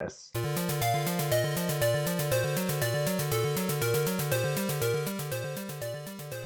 Yes.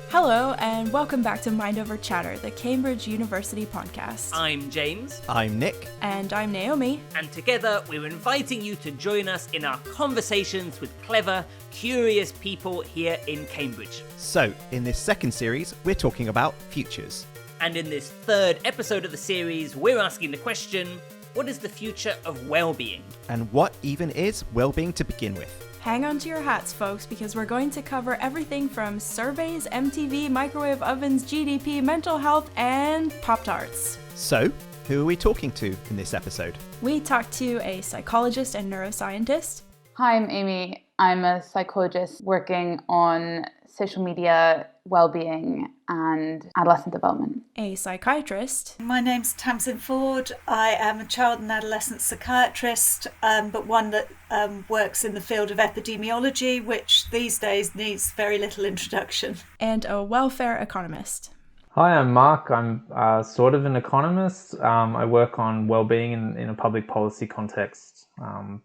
Hello, and welcome back to Mind Over Chatter, the Cambridge University podcast. I'm James. I'm Nick. And I'm Naomi. And together we're inviting you to join us in our conversations with clever, curious people here in Cambridge. So, in this second series, we're talking about futures. And in this third episode of the series, we're asking the question, what is the future of well-being? And what even is well-being to begin with? Hang on to your hats, folks, because we're going to cover everything from surveys, MTV, microwave ovens, GDP, mental health, and Pop-Tarts. So, who are we talking to in this episode? We talked to a psychologist and neuroscientist. Hi, I'm Amy. I'm a psychologist working on social media, well-being, and adolescent development. A psychiatrist. My name's Tamsin Ford. I am a child and adolescent psychiatrist, but one that works in the field of epidemiology, which these days needs very little introduction. And a welfare economist. Hi, I'm Mark. I'm sort of an economist. I work on well-being in a public policy context,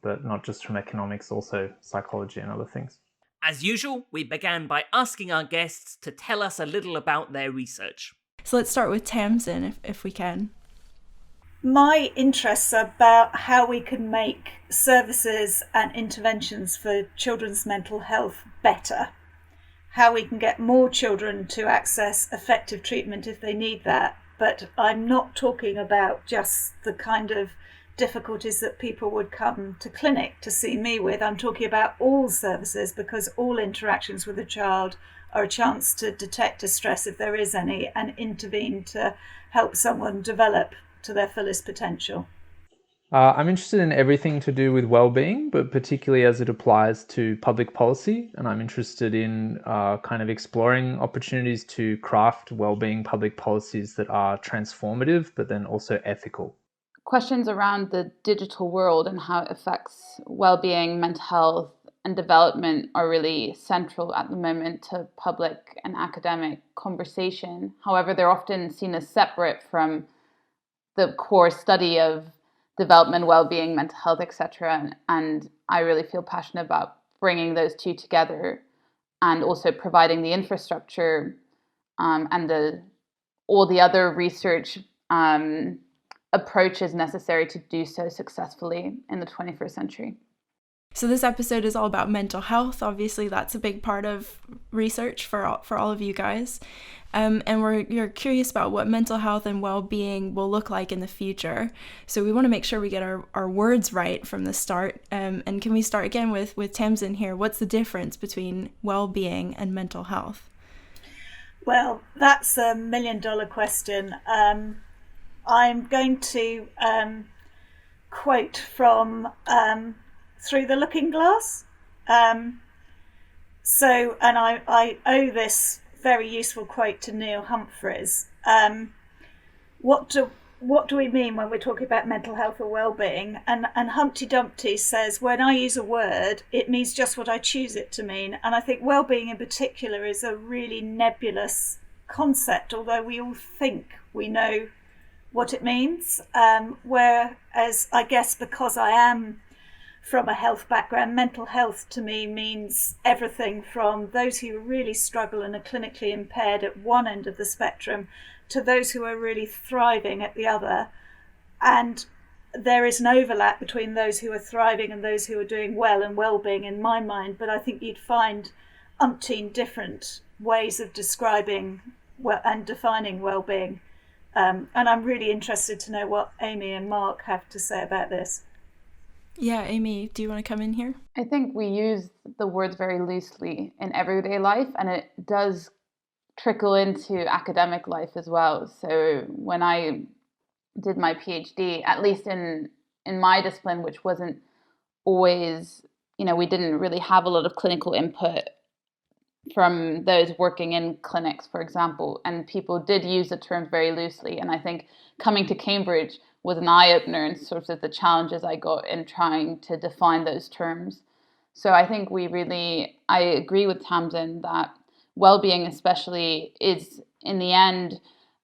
but not just from economics, also psychology and other things. As usual, we began by asking our guests to tell us a little about their research. So let's start with Tamsin, if we can. My interests are about how we can make services and interventions for children's mental health better. How we can get more children to access effective treatment if they need that. But I'm not talking about just the kind of difficulties that people would come to clinic to see me with. I'm talking about all services, because all interactions with a child are a chance to detect distress if there is any and intervene to help someone develop to their fullest potential. I'm interested in everything to do with well-being, but particularly as it applies to public policy. And I'm interested in kind of exploring opportunities to craft well-being public policies that are transformative, but then also ethical. Questions around the digital world and how it affects well-being, mental health, and development are really central at the moment to public and academic conversation. However, they're often seen as separate from the core study of development, well-being, mental health, etc. And I really feel passionate about bringing those two together and also providing the infrastructure and all the other research approaches necessary to do so successful in the 21st century. So this episode is all about mental health. Obviously, that's a big part of research for all of you guys. And you're curious about what mental health and well-being will look like in the future. So we want to make sure we get our words right from the start. And can we start again with Tamsin here? What's the difference between well-being and mental health? Well, that's a $1 million question. I'm going to quote from Through the Looking Glass. And I owe this very useful quote to Neil Humphreys. What do we mean when we're talking about mental health or well-being? And Humpty Dumpty says, when I use a word, it means just what I choose it to mean. And I think well-being in particular is a really nebulous concept, although we all think we know what it means. Whereas I guess because I am from a health background, mental health to me means everything from those who really struggle and are clinically impaired at one end of the spectrum to those who are really thriving at the other. And there is an overlap between those who are thriving and those who are doing well and well-being in my mind, but I think you'd find umpteen different ways of describing and defining well-being. And I'm really interested to know what Amy and Mark have to say about this. Yeah, Amy, do you want to come in here? I think we use the words very loosely in everyday life, and it does trickle into academic life as well. So when I did my PhD, at least in my discipline, which wasn't always, we didn't really have a lot of clinical input from those working in clinics, for example, and people did use the terms very loosely. And I think coming to Cambridge was an eye-opener in sort of the challenges I got in trying to define those terms. So I think I agree with Tamsin that well-being especially is in the end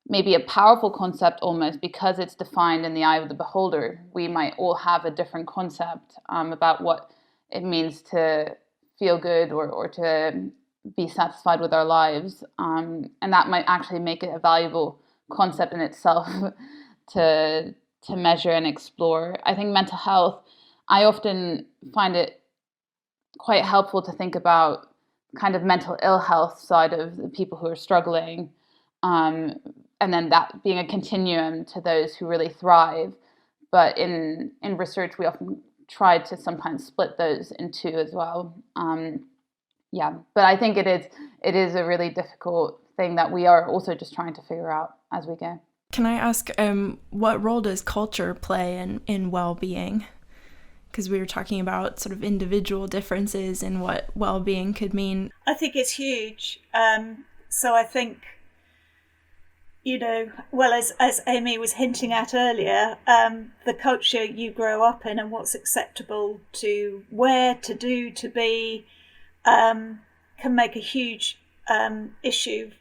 maybe a powerful concept almost because it's defined in the eye of the beholder. We might all have a different concept about what it means to feel good or to be satisfied with our lives. And that might actually make it a valuable concept in itself to measure and explore. I think mental health, I often find it quite helpful to think about kind of mental ill health side of the people who are struggling, and then that being a continuum to those who really thrive. But in research, we often try to sometimes split those in two as well. But I think it is a really difficult thing that we are also just trying to figure out as we go. Can I ask, what role does culture play in well-being? Because we were talking about sort of individual differences in what well-being could mean. I think it's huge. So I think, well, as Amy was hinting at earlier, the culture you grow up in and what's acceptable to wear, to do, to be, can make a huge issue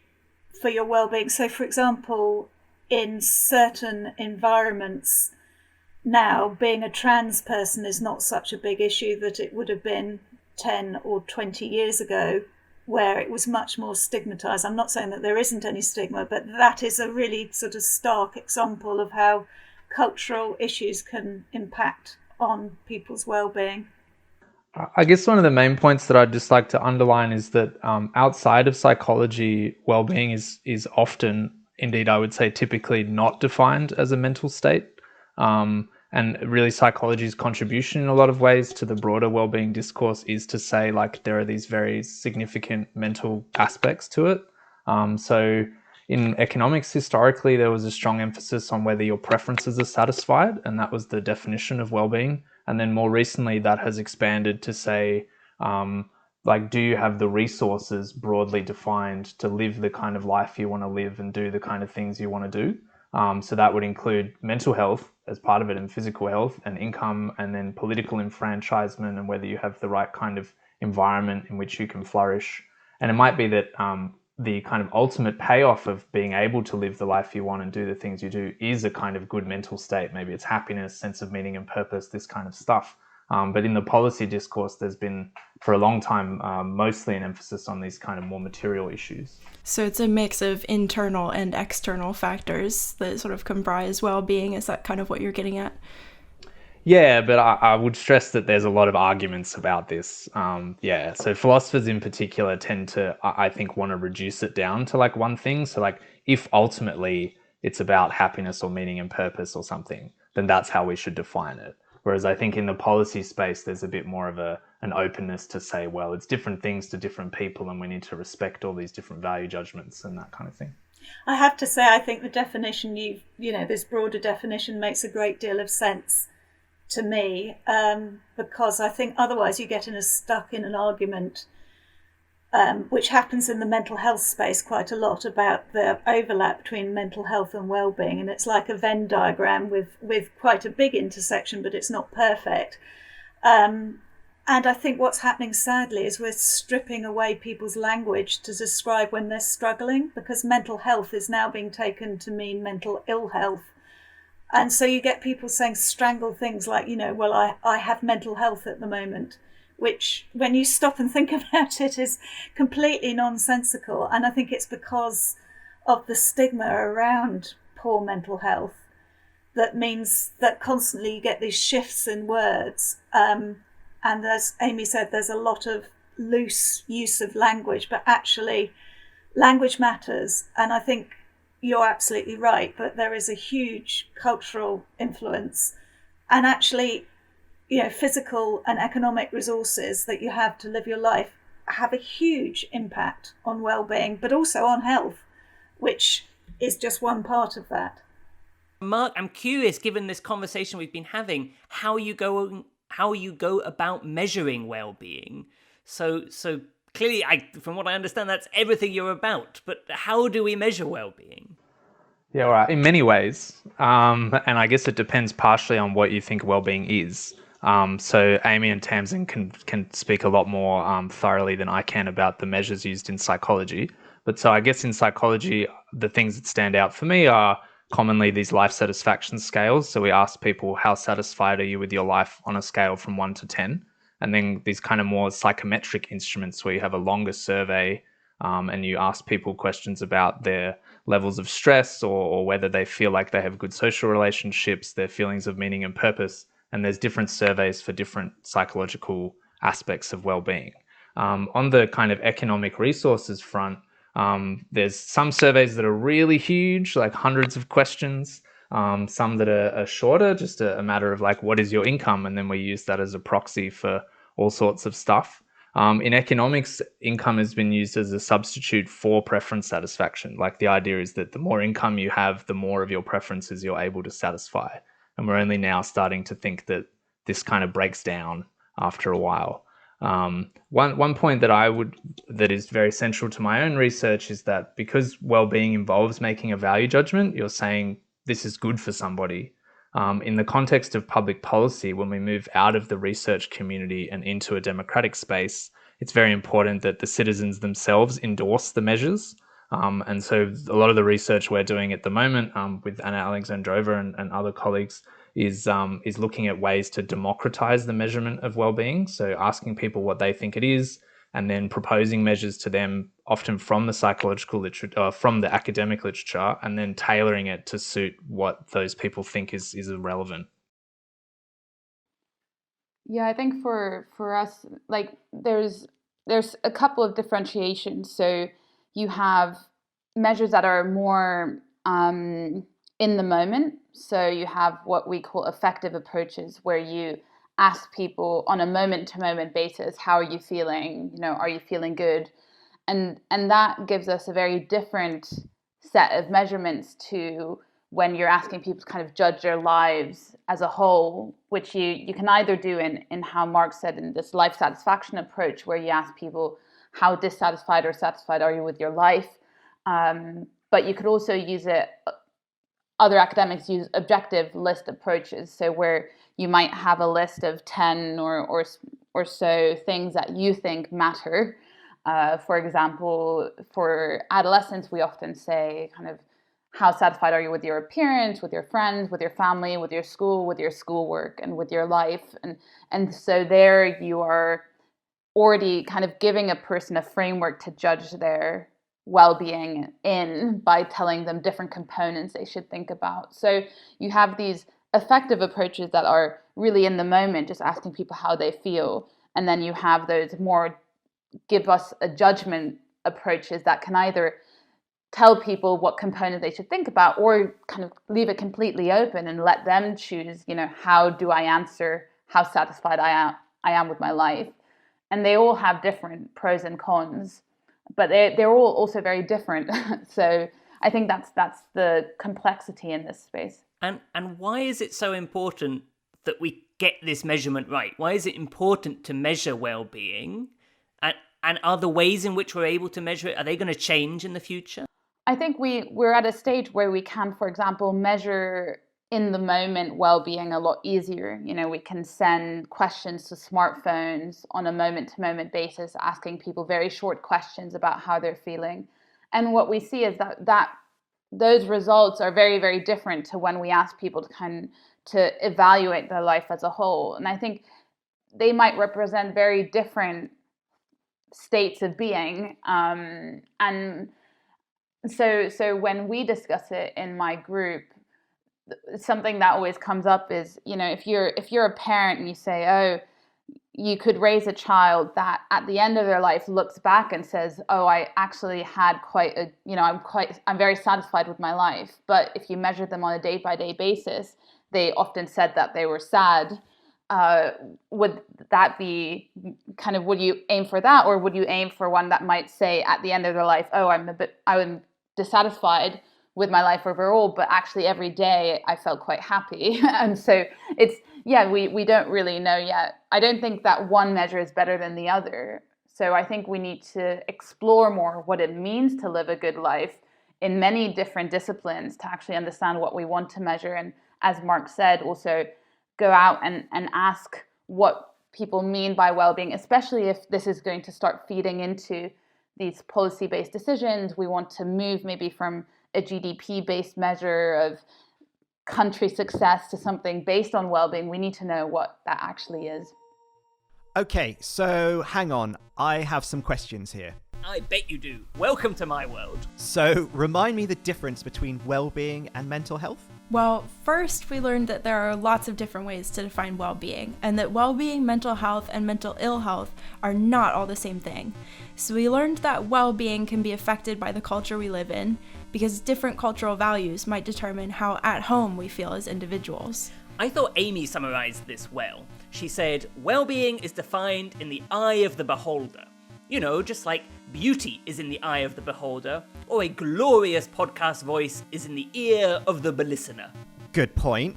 for your well-being. So, for example, in certain environments now, being a trans person is not such a big issue that it would have been 10 or 20 years ago, where it was much more stigmatized. I'm not saying that there isn't any stigma, but that is a really sort of stark example of how cultural issues can impact on people's well-being. I guess one of the main points that I'd just like to underline is that outside of psychology, well-being is often, indeed I would say typically, not defined as a mental state. And really psychology's contribution in a lot of ways to the broader well-being discourse is to say, like, there are these very significant mental aspects to it. So in economics, historically, there was a strong emphasis on whether your preferences are satisfied, and that was the definition of well-being. And then more recently, that has expanded to say, do you have the resources broadly defined to live the kind of life you want to live and do the kind of things you want to do? So that would include mental health as part of it, and physical health and income, and then political enfranchisement, and whether you have the right kind of environment in which you can flourish. And it might be that the kind of ultimate payoff of being able to live the life you want and do the things you do is a kind of good mental state. Maybe it's happiness, sense of meaning and purpose, this kind of stuff. But in the policy discourse, there's been, for a long time, mostly an emphasis on these kind of more material issues. So it's a mix of internal and external factors that sort of comprise well-being. Is that kind of what you're getting at? Yeah, but I would stress that there's a lot of arguments about this. So philosophers in particular tend to, I think, want to reduce it down to like one thing. So like, if ultimately it's about happiness or meaning and purpose or something, then that's how we should define it. Whereas I think in the policy space, there's a bit more of an openness to say, well, it's different things to different people, and we need to respect all these different value judgments and that kind of thing. I have to say, I think the definition this broader definition makes a great deal of sense to me, because I think otherwise you get stuck in an argument, which happens in the mental health space quite a lot, about the overlap between mental health and well-being. And it's like a Venn diagram with quite a big intersection, but it's not perfect. And I think what's happening, sadly, is we're stripping away people's language to describe when they're struggling, because mental health is now being taken to mean mental ill health. And so you get people saying strangled things like, I have mental health at the moment, which, when you stop and think about it, is completely nonsensical. And I think it's because of the stigma around poor mental health that means that constantly you get these shifts in words. And as Amy said, there's a lot of loose use of language, but actually language matters. And I think you're absolutely right, but there is a huge cultural influence. And actually, physical and economic resources that you have to live your life have a huge impact on well-being, but also on health, which is just one part of that. Mark, I'm curious, given this conversation we've been having, how you go about measuring well-being. So clearly, from what I understand, that's everything you're about. But how do we measure well-being? Yeah, all right. In many ways, and I guess it depends partially on what you think well-being is. So Amy and Tamsin can speak a lot more thoroughly than I can about the measures used in psychology. But so I guess in psychology, the things that stand out for me are commonly these life satisfaction scales. So we ask people, how satisfied are you with your life on a scale from 1 to 10? And then these kind of more psychometric instruments where you have a longer survey, and you ask people questions about their levels of stress, or whether they feel like they have good social relationships, their feelings of meaning and purpose. And there's different surveys for different psychological aspects of well-being. On the kind of economic resources front, there's some surveys that are really huge, like hundreds of questions, some that are shorter, just a matter of like, what is your income? And then we use that as a proxy for all sorts of stuff. In economics, income has been used as a substitute for preference satisfaction. Like the idea is that the more income you have, the more of your preferences you're able to satisfy. And we're only now starting to think that this kind of breaks down after a while. One point that is very central to my own research is that because well-being involves making a value judgment, you're saying this is good for somebody. In the context of public policy, when we move out of the research community and into a democratic space, it's very important that the citizens themselves endorse the measures. And so a lot of the research we're doing at the moment with Anna Alexandrova and other colleagues is looking at ways to democratize the measurement of well-being. So asking people what they think it is, and then proposing measures to them, often from the psychological literature, from the academic literature, and then tailoring it to suit what those people think is relevant. Yeah, I think for us, like there's a couple of differentiations. So you have measures that are more in the moment. So you have what we call effective approaches, where you ask people on a moment-to-moment basis, how are you feeling? You know, are you feeling good? And that gives us a very different set of measurements to when you're asking people to kind of judge their lives as a whole, which you can either do in how Mark said, in this life satisfaction approach, where you ask people how dissatisfied or satisfied are you with your life. But you could also use it, other academics use objective list approaches, so where you might have a list of 10 or so things that you think matter. For example, for adolescents, we often say kind of, how satisfied are you with your appearance, with your friends, with your family, with your school, with your schoolwork, and with your life? And so there you are already kind of giving a person a framework to judge their well-being in, by telling them different components they should think about. So you have these effective approaches that are really in the moment, just asking people how they feel. And then you have those more give us a judgment approaches that can either tell people what component they should think about, or kind of leave it completely open and let them choose, you know, how do I answer how satisfied I am with my life. And they all have different pros and cons, but they're all also very different. So I think that's the complexity in this space. And why is it so important that we get this measurement right? Why is it important to measure well-being? And are the ways in which we're able to measure it, are they going to change in the future? I think we're at a stage where we can, for example, measure in the moment well-being a lot easier. You know, we can send questions to smartphones on a moment-to-moment basis, asking people very short questions about how they're feeling. And what we see is that those results are very, very different to when we ask people to evaluate their life as a whole. And I think they might represent very different states of being. And so when we discuss it in my group, something that always comes up is, you know, if you're a parent and you say, oh, you could raise a child that at the end of their life looks back and says, oh, I actually had quite a, you know, I'm very satisfied with my life. But if you measure them on a day-by-day basis, they often said that they were sad. Would that be kind of, would you aim for that, or would you aim for one that might say at the end of their life, oh, I'm dissatisfied with my life overall, but actually every day I felt quite happy. And so it's, yeah, we don't really know yet. I don't think that one measure is better than the other. So I think we need to explore more what it means to live a good life in many different disciplines to actually understand what we want to measure. And as Mark said, also go out and ask what people mean by well-being, especially if this is going to start feeding into these policy-based decisions, we want to move maybe from a GDP-based measure of country success to something based on well-being, we need to know what that actually is. Okay, so hang on. I have some questions here. I bet you do. Welcome to my world. So remind me the difference between well-being and mental health? Well, first we learned that there are lots of different ways to define well-being, and that well-being, mental health, and mental ill health are not all the same thing. So we learned that well-being can be affected by the culture we live in, because different cultural values might determine how at home we feel as individuals. I thought Amy summarized this well. She said, well-being is defined in the eye of the beholder. You know, just like beauty is in the eye of the beholder, or a glorious podcast voice is in the ear of the listener. Good point,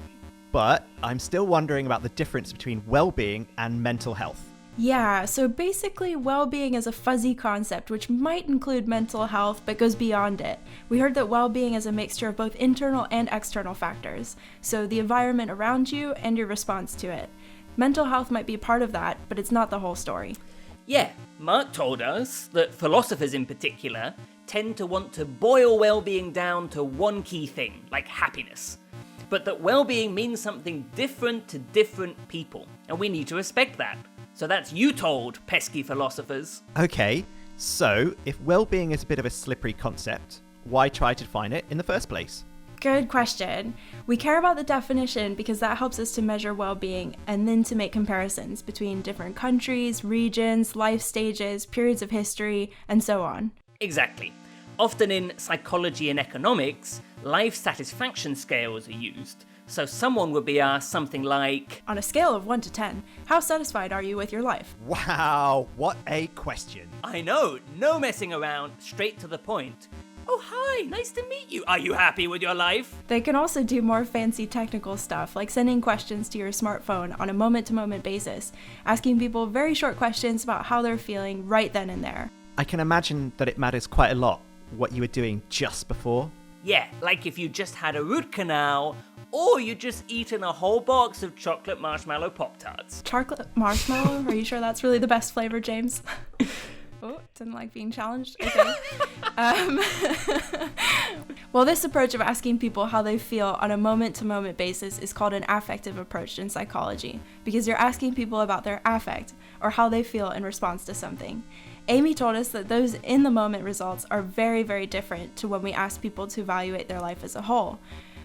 but I'm still wondering about the difference between well-being and mental health. Yeah, so basically well-being is a fuzzy concept which might include mental health but goes beyond it. We heard that well-being is a mixture of both internal and external factors, so the environment around you and your response to it. Mental health might be part of that, but it's not the whole story. Yeah, Mark told us that philosophers in particular tend to want to boil well-being down to one key thing, like happiness. But that well-being means something different to different people, and we need to respect that. So that's you told, pesky philosophers. Okay, so if well-being is a bit of a slippery concept, why try to define it in the first place? Good question. We care about the definition because that helps us to measure well-being and then to make comparisons between different countries, regions, life stages, periods of history, and so on. Exactly. Often in psychology and economics, life satisfaction scales are used. So someone would be asked something like, on a scale of 1 to 10, how satisfied are you with your life? Wow, what a question. I know, no messing around, straight to the point. Oh, hi, nice to meet you. Are you happy with your life? They can also do more fancy technical stuff, like sending questions to your smartphone on a moment-to-moment basis, asking people very short questions about how they're feeling right then and there. I can imagine that it matters quite a lot what you were doing just before. Yeah, like if you just had a root canal, or you just eaten a whole box of chocolate marshmallow Pop-Tarts. Chocolate marshmallow? Are you sure that's really the best flavor, James? Oh, didn't like being challenged? Okay. Well, this approach of asking people how they feel on a moment-to-moment basis is called an affective approach in psychology, because you're asking people about their affect, or how they feel in response to something. Amy told us that those in-the-moment results are very, very different to when we ask people to evaluate their life as a whole.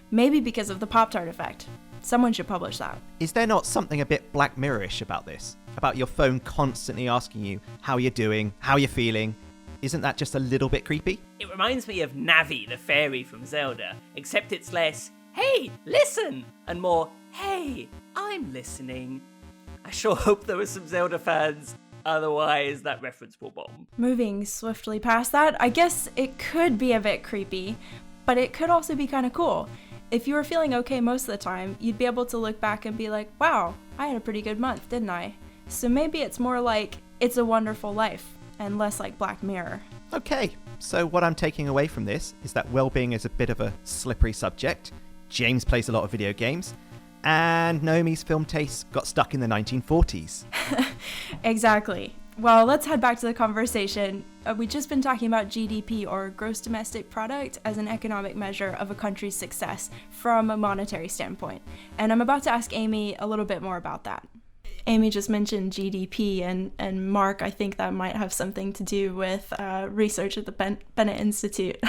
Maybe because of the Pop-Tart effect. Someone should publish that. Is there not something a bit Black Mirror-ish about this? About your phone constantly asking you how you're doing, how you're feeling? Isn't that just a little bit creepy? It reminds me of Navi, the fairy from Zelda, except it's less, hey, listen, and more, hey, I'm listening. I sure hope there were some Zelda fans. Otherwise, that reference will bomb. Moving swiftly past that, I guess it could be a bit creepy, but it could also be kind of cool. If you were feeling okay most of the time, you'd be able to look back and be like, wow, I had a pretty good month, didn't I? So maybe it's more like, it's a wonderful life, and less like Black Mirror. Okay, so what I'm taking away from this is that well-being is a bit of a slippery subject. James plays a lot of video games, and Naomi's film tastes got stuck in the 1940s. Exactly. Well, let's head back to the conversation. We've just been talking about GDP, or gross domestic product, as an economic measure of a country's success from a monetary standpoint. And I'm about to ask Amy a little bit more about that. Amy just mentioned GDP, and Mark, I think that might have something to do with research at the Bennett Institute.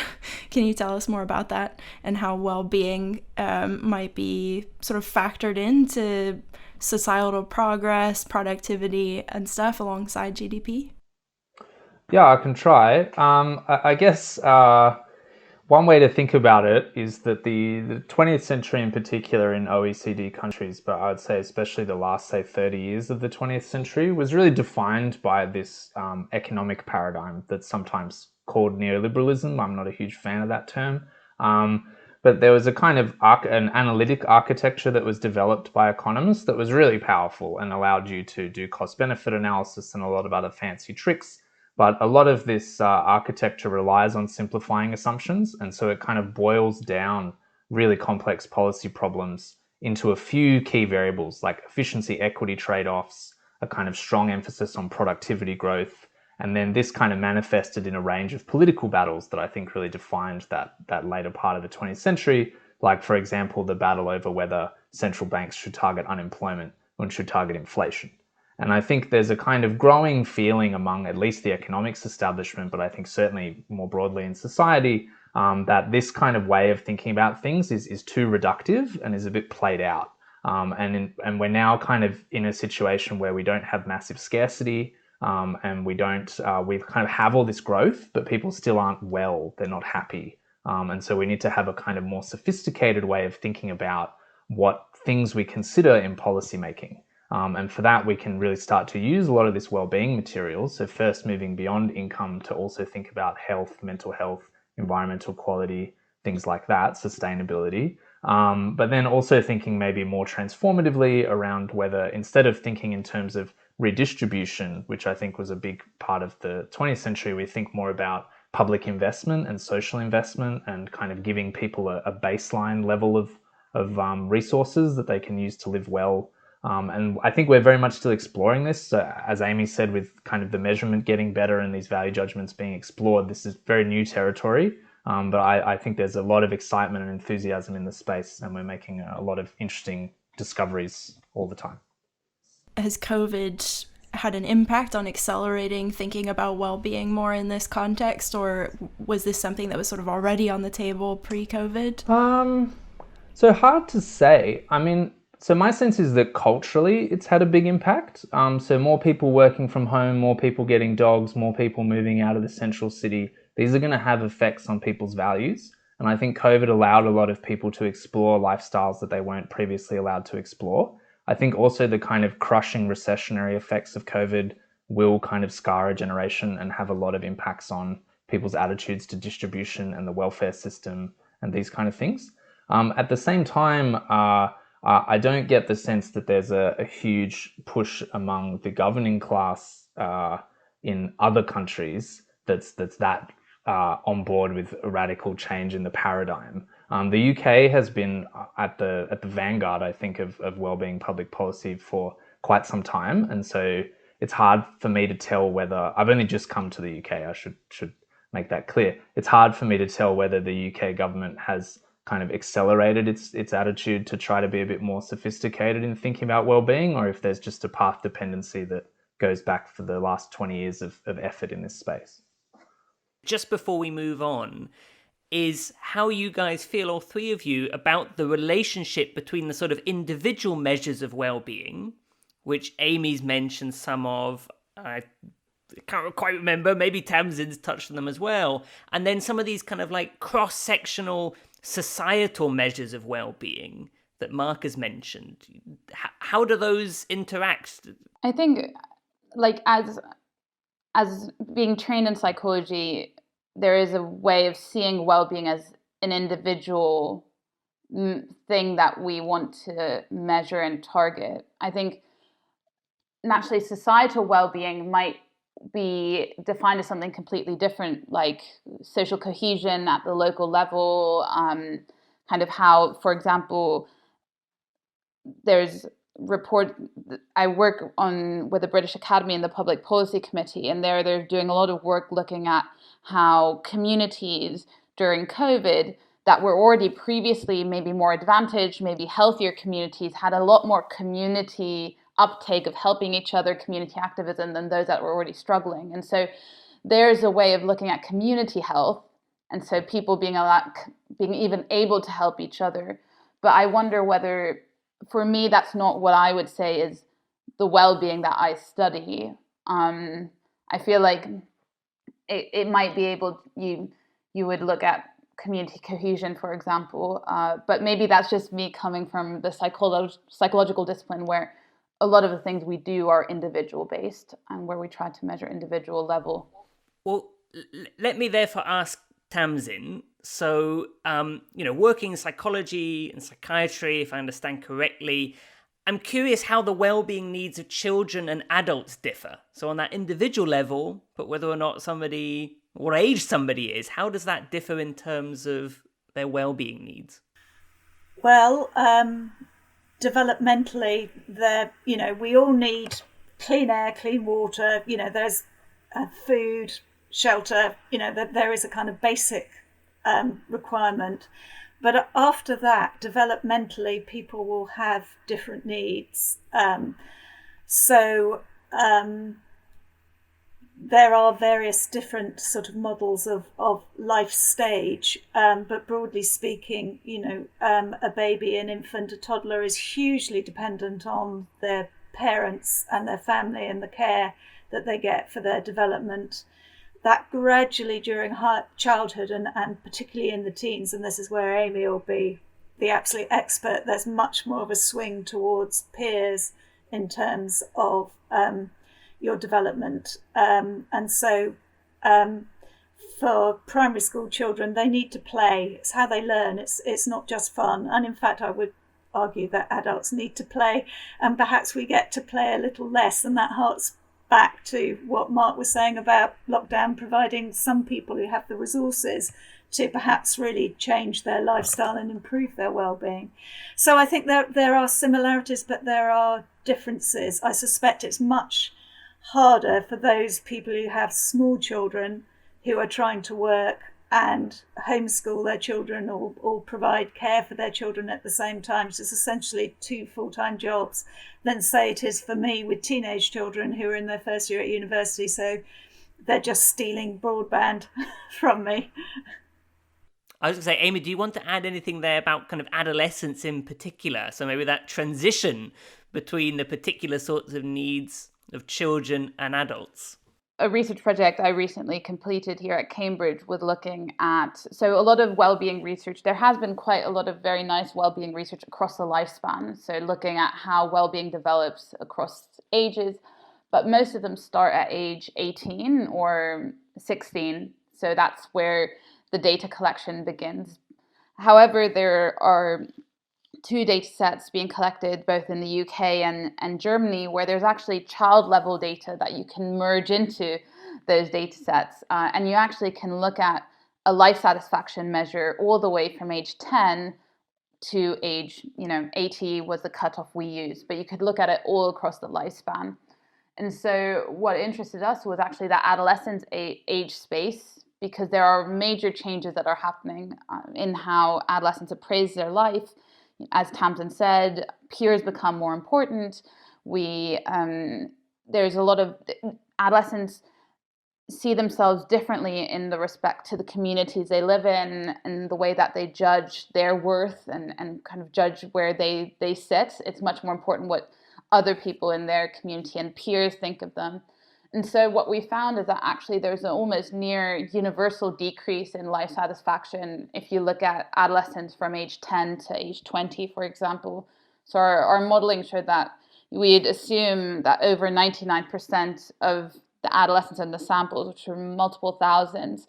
Can you tell us more about that and how well-being might be sort of factored into societal progress, productivity, and stuff alongside GDP? Yeah, I can try. I guess one way to think about it is that the 20th century in particular in OECD countries, but I would say especially the last, say, 30 years of the 20th century, was really defined by this economic paradigm that's sometimes called neoliberalism. I'm not a huge fan of that term. But there was a kind of an analytic architecture that was developed by economists that was really powerful and allowed you to do cost-benefit analysis and a lot of other fancy tricks. But a lot of this architecture relies on simplifying assumptions, and so it kind of boils down really complex policy problems into a few key variables like efficiency equity trade-offs, a kind of strong emphasis on productivity growth, And then this kind of manifested in a range of political battles that I think really defined that later part of the 20th century. Like, for example, the battle over whether central banks should target unemployment or should target inflation. And I think there's a kind of growing feeling among at least the economics establishment, but I think certainly more broadly in society, that this kind of way of thinking about things is too reductive and is a bit played out. And we're now kind of in a situation where we don't have massive scarcity, and we kind of have all this growth, but people still aren't well, they're not happy. And so we need to have a kind of more sophisticated way of thinking about what things we consider in policy making. And for that, we can really start to use a lot of this well-being materials. So first moving beyond income to also think about health, mental health, environmental quality, things like that, sustainability. But then also thinking maybe more transformatively around whether, instead of thinking in terms of redistribution, which I think was a big part of the 20th century, we think more about public investment and social investment and kind of giving people a baseline level of resources that they can use to live well. And I think we're very much still exploring this. As Amy said, with kind of the measurement getting better and these value judgments being explored, this is very new territory. But I think there's a lot of excitement and enthusiasm in the space, and we're making a lot of interesting discoveries all the time. Has COVID had an impact on accelerating thinking about well-being more in this context, or was this something that was sort of already on the table pre-COVID? So hard to say. I mean, so my sense is that culturally it's had a big impact. So more people working from home, more people getting dogs, more people moving out of the central city. These are going to have effects on people's values. And I think COVID allowed a lot of people to explore lifestyles that they weren't previously allowed to explore. I think also the kind of crushing recessionary effects of COVID will kind of scar a generation and have a lot of impacts on people's attitudes to distribution and the welfare system and these kind of things. At the same time, I don't get the sense that there's a huge push among the governing class in other countries that's on board with a radical change in the paradigm. The UK has been at the vanguard, I think, of wellbeing public policy for quite some time, and so it's hard for me to tell whether I've only just come to the UK. I should make that clear. It's hard for me to tell whether the UK government has kind of accelerated its attitude to try to be a bit more sophisticated in thinking about well-being, or if there's just a path dependency that goes back for the last 20 years of effort in this space. Just before we move on, is how you guys feel, all three of you, about the relationship between the sort of individual measures of well-being, which Amy's mentioned some of, I can't quite remember, maybe Tamsin's touched on them as well, and then some of these kind of like cross-sectional societal measures of well-being that Mark has mentioned. How do those interact? I think, like, as being trained in psychology, there is a way of seeing well-being as an individual thing that we want to measure and target. I think naturally societal well-being might be defined as something completely different, like social cohesion at the local level, kind of how, for example, there's I work with the British Academy and the Public Policy Committee, and they're doing a lot of work looking at how communities during COVID that were already previously maybe more advantaged, maybe healthier communities, had a lot more community uptake of helping each other, community activism, than those that were already struggling. And so there's a way of looking at community health, and so people being even able to help each other. But I wonder whether, for me, that's not what I would say is the well-being that I study. I feel like it might be you would look at community cohesion, for example, but maybe that's just me coming from the psychological discipline, where a lot of the things we do are individual based and where we try to measure individual level. Well, let me therefore ask Tamsin. So, working in psychology and psychiatry, if I understand correctly, I'm curious how the well-being needs of children and adults differ. So on that individual level, but whether or not what age somebody is, how does that differ in terms of their well-being needs? Well, developmentally, we all need clean air, clean water. There's food, shelter, that there is a kind of basic requirement. But after that, developmentally, people will have different needs. There are various different sort of models of life stage, but broadly speaking, a baby, an infant, a toddler is hugely dependent on their parents and their family and the care that they get for their development. That gradually during childhood and particularly in the teens, and this is where Amy will be the absolute expert, there's much more of a swing towards peers in terms of your development. For primary school children, they need to play. It's how they learn. It's not just fun. And in fact, I would argue that adults need to play, and perhaps we get to play a little less, and that harks back to what Mark was saying about lockdown providing some people who have the resources to perhaps really change their lifestyle and improve their well-being. So I think there are similarities, but there are differences. I suspect it's much harder for those people who have small children who are trying to work and homeschool their children or provide care for their children at the same time. So it's essentially 2 full-time jobs, than say it is for me with teenage children who are in their first year at university. So they're just stealing broadband from me. I was going to say, Amy, do you want to add anything there about kind of adolescence in particular? So maybe that transition between the particular sorts of needs of children and adults. A research project I recently completed here at Cambridge was looking at, so a lot of well-being research. There has been quite a lot of very nice well-being research across the lifespan. So looking at how well-being develops across ages, but most of them start at age 18 or 16. So that's where the data collection begins. However, there are 2 data sets being collected both in the UK and Germany, where there's actually child level data that you can merge into those data sets. And you actually can look at a life satisfaction measure all the way from age 10 to age, 80 was the cutoff we used, but you could look at it all across the lifespan. And so what interested us was actually that adolescent age space, because there are major changes that are happening in how adolescents appraise their life. As Tamsin said, peers become more important. There's a lot of adolescents see themselves differently in the respect to the communities they live in and the way that they judge their worth and kind of judge where they sit. It's much more important what other people in their community and peers think of them. And so what we found is that actually there's an almost near universal decrease in life satisfaction if you look at adolescents from age 10 to age 20, for example. So our modeling showed that we'd assume that over 99% of the adolescents in the samples, which were multiple thousands,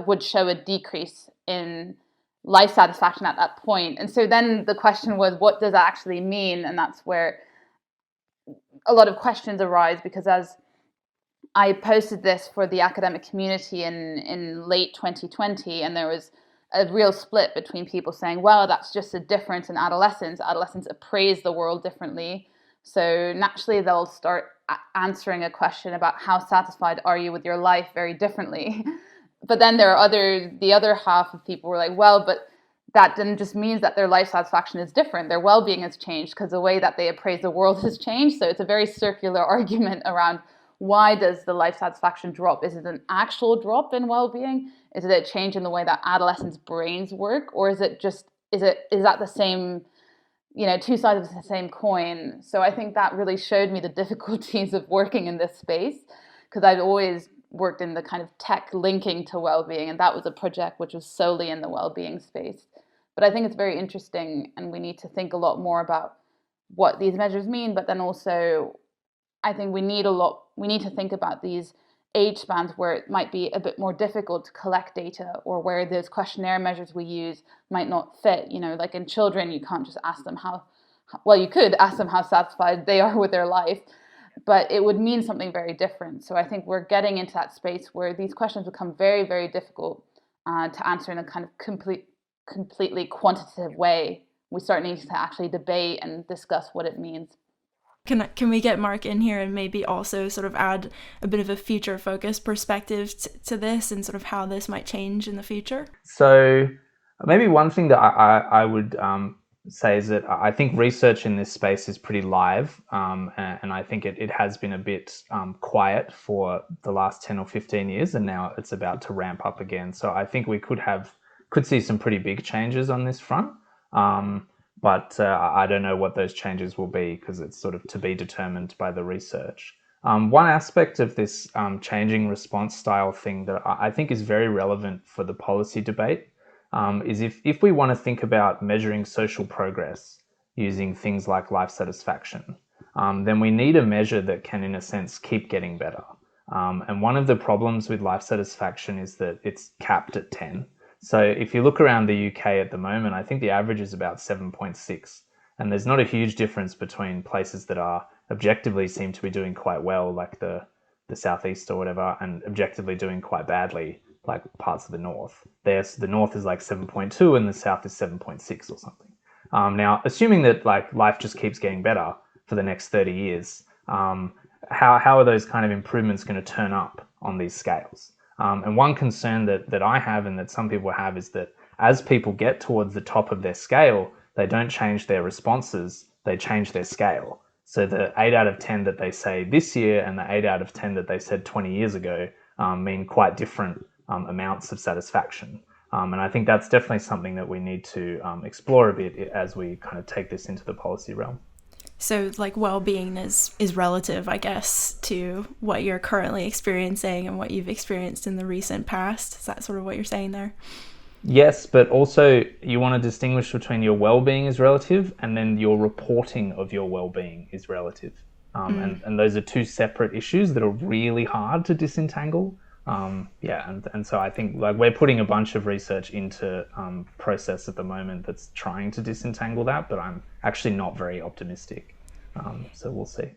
would show a decrease in life satisfaction at that point. And so then the question was, what does that actually mean? And that's where a lot of questions arise, because as I posted this for the academic community in late 2020, and there was a real split between people saying, well, that's just a difference in adolescents. Adolescents appraise the world differently. So naturally, they'll start answering a question about how satisfied are you with your life very differently. But then there are the other half of people were like, well, but that then just means that their life satisfaction is different. Their well-being has changed because the way that they appraise the world has changed. So it's a very circular argument around why does the life satisfaction drop? Is it an actual drop in well-being? Is it a change in the way that adolescents' brains work? Or is that the same, 2 sides of the same coin? So I think that really showed me the difficulties of working in this space, because I've always worked in the kind of tech linking to well-being, and that was a project which was solely in the well-being space. But I think it's very interesting, and we need to think a lot more about what these measures mean, but then also I think we need to think about these age spans where it might be a bit more difficult to collect data, or where those questionnaire measures we use might not fit. Like in children, you can't just ask them you could ask them how satisfied they are with their life, but it would mean something very different. So I think we're getting into that space where these questions become very, very difficult to answer in a kind of completely quantitative way. We start needing to actually debate and discuss what it means. Can we get Mark in here and maybe also sort of add a bit of a future focused perspective to this and sort of how this might change in the future? So maybe one thing that I would say is that I think research in this space is pretty live, and I think it has been a bit quiet for the last 10 or 15 years, and now it's about to ramp up again. So I think we could see some pretty big changes on this front. But I don't know what those changes will be because it's sort of to be determined by the research. One aspect of this changing response style thing that I think is very relevant for the policy debate is if we want to think about measuring social progress using things like life satisfaction, then we need a measure that can, in a sense, keep getting better. And one of the problems with life satisfaction is that it's capped at 10. So if you look around the UK at the moment, I think the average is about 7.6. And there's not a huge difference between places that are objectively seem to be doing quite well, like the southeast or whatever, and objectively doing quite badly, like parts of the north. The north is like 7.2 and the south is 7.6 or something. Now, assuming that like life just keeps getting better for the next 30 years, how are those kind of improvements going to turn up on these scales? And one concern that I have and that some people have is that as people get towards the top of their scale, they don't change their responses, they change their scale. So the 8 out of 10 that they say this year and the 8 out of 10 that they said 20 years ago mean quite different amounts of satisfaction. And I think that's definitely something that we need to explore a bit as we kind of take this into the policy realm. So like well-being is relative, I guess, to what you're currently experiencing and what you've experienced in the recent past. Is that sort of what you're saying there? Yes, but also you want to distinguish between your well-being is relative and then your reporting of your well-being is relative. And those are two separate issues that are really hard to disentangle. And so I think like we're putting a bunch of research into process at the moment that's trying to disentangle that, but I'm actually not very optimistic. So we'll see.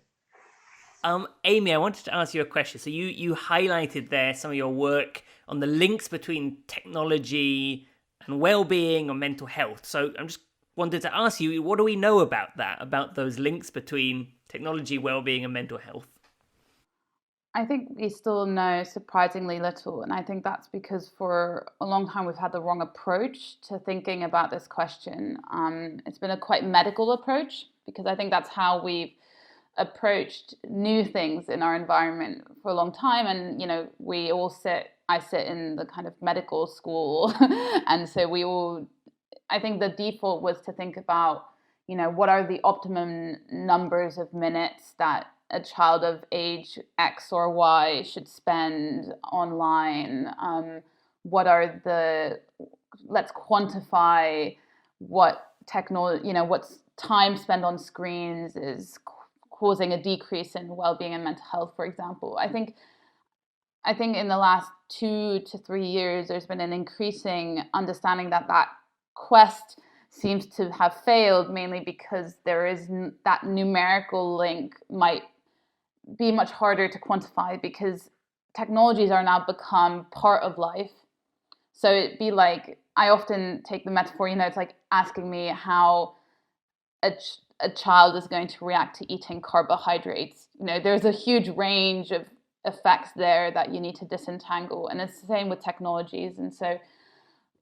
Amy, I wanted to ask you a question. So you highlighted there some of your work on the links between technology and well-being or mental health. So I'm just wanted to ask you, what do we know about that, about those links between technology, well-being and mental health? I think we still know surprisingly little, and I think that's because for a long time we've had the wrong approach to thinking about this question. It's been a quite medical approach because I think that's how we've approached new things in our environment for a long time. And, you know, I sit in the kind of medical school, and so I think the default was to think about, you know, what are the optimum numbers of minutes that a child of age X or Y should spend online. Let's quantify what technology, you know, what's time spent on screens is causing a decrease in well-being and mental health, for example. I think in the last 2 to 3 years, there's been an increasing understanding that quest seems to have failed, mainly because there is that numerical link might be much harder to quantify because technologies are now become part of life. So it'd be like, I often take the metaphor, you know, it's like asking me how a child is going to react to eating carbohydrates. You know, there's a huge range of effects there that you need to disentangle, and it's the same with technologies. And so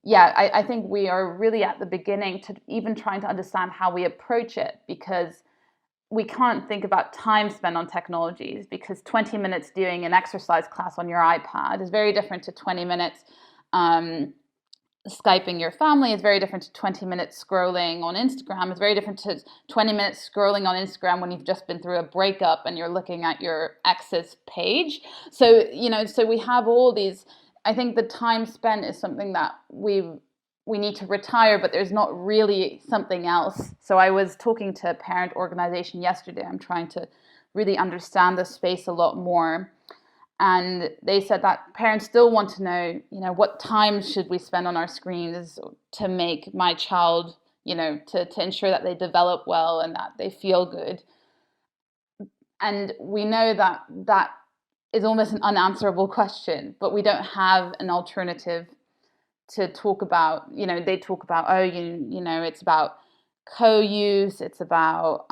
yeah, I think we are really at the beginning to even trying to understand how we approach it, because we can't think about time spent on technologies, because 20 minutes doing an exercise class on your iPad is very different to 20 minutes Skyping your family, is very different to 20 minutes scrolling on Instagram, is very different to 20 minutes scrolling on Instagram when you've just been through a breakup and you're looking at your ex's page. So, you know, so we have all these, I think the time spent is something that we need to retire, but there's not really something else. So I was talking to a parent organization yesterday. I'm trying to really understand the space a lot more. And they said that parents still want to know, you know, what time should we spend on our screens to make my child, you know, to ensure that they develop well and that they feel good. And we know that that is almost an unanswerable question, but we don't have an alternative to talk about. You know, they talk about, oh, you know, it's about co-use, it's about